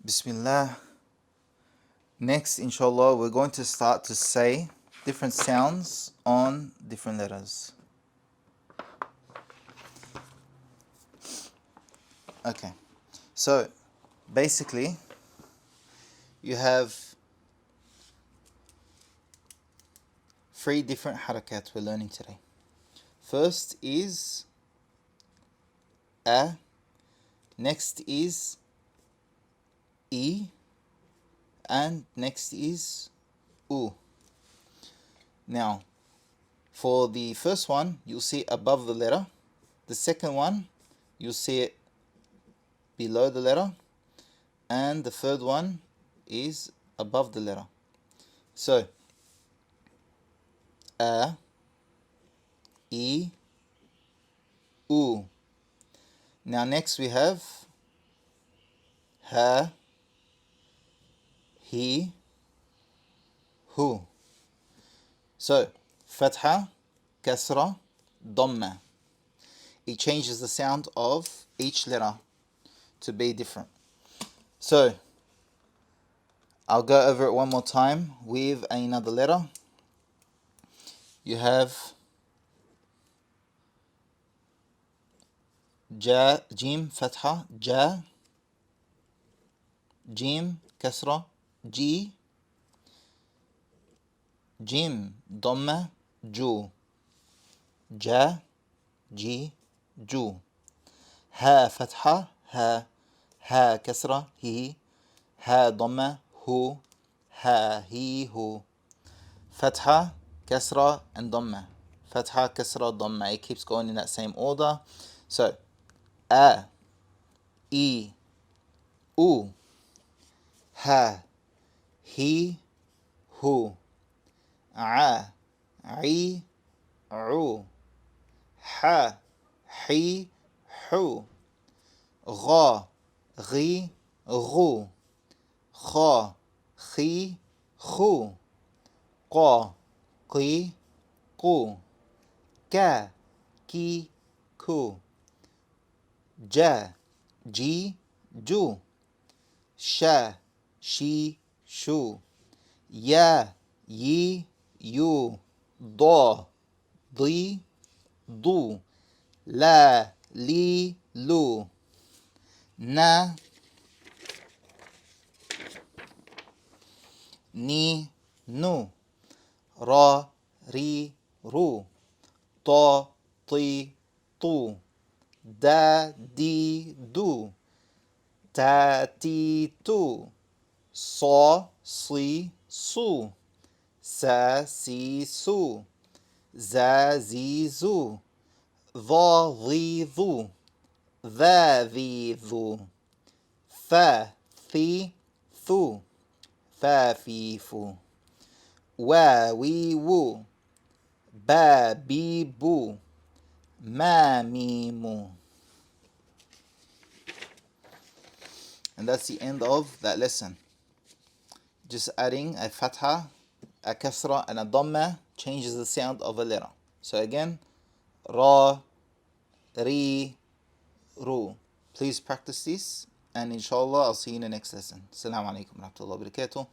Bismillah. Next, inshallah, we're going to start to say different sounds on different letters. Okay, so basically, you have three different harakat we're learning today. First is a, next is e, and next is u. Now, for the first one, you'll see above the letter. The second one, you'll see it below the letter. And the third one is above the letter. So, a, e, u. Now next we have ha, he, hu. So, fatha, kasra, dhamma. It changes the sound of each letter to be different. So, I'll go over it one more time with another letter. You have ja, jim, fatha, ja, jim, kasra, ji, jim, dhamma, ju, ja, ji, ju. Ha, fatha, ha, ha, kasra, he, ha, dhamma, hu, ha, he, hu. Fatha, kasra, and dhamma. Fatha, kasra, dhamma. It keeps going in that same order. So, a, e, u, ha, he, hu, a, I, u, ha, he, hu, gha, ghi, ghu, kha, khi, khu, qa, qi, qu, ka, ki, ku, ja, ji, ju, sha, shi, shu, ya, yi, yu, da, di, du, la, li, lu, na, ni, nu, ra, ri, ru, ta, ti, tu, da, di, du, ta, ti, tu, sa, si, su, sa, si, su, za, zi, zu, dha, dhi, dhu, dha, dhi, dhu, fa, fi, thu, fa, fi, fu, wa, wi, wu, ba, bi, bu, ma, mi, mu. And that's the end of that lesson. Just adding a fatha, a kasra, and a dhamma changes the sound of a letter. So again, ra, ri, ru. Please practice this, and inshallah I'll see you in the next lesson. Assalamu alaikum wa rahmatullahi wa barakatuh.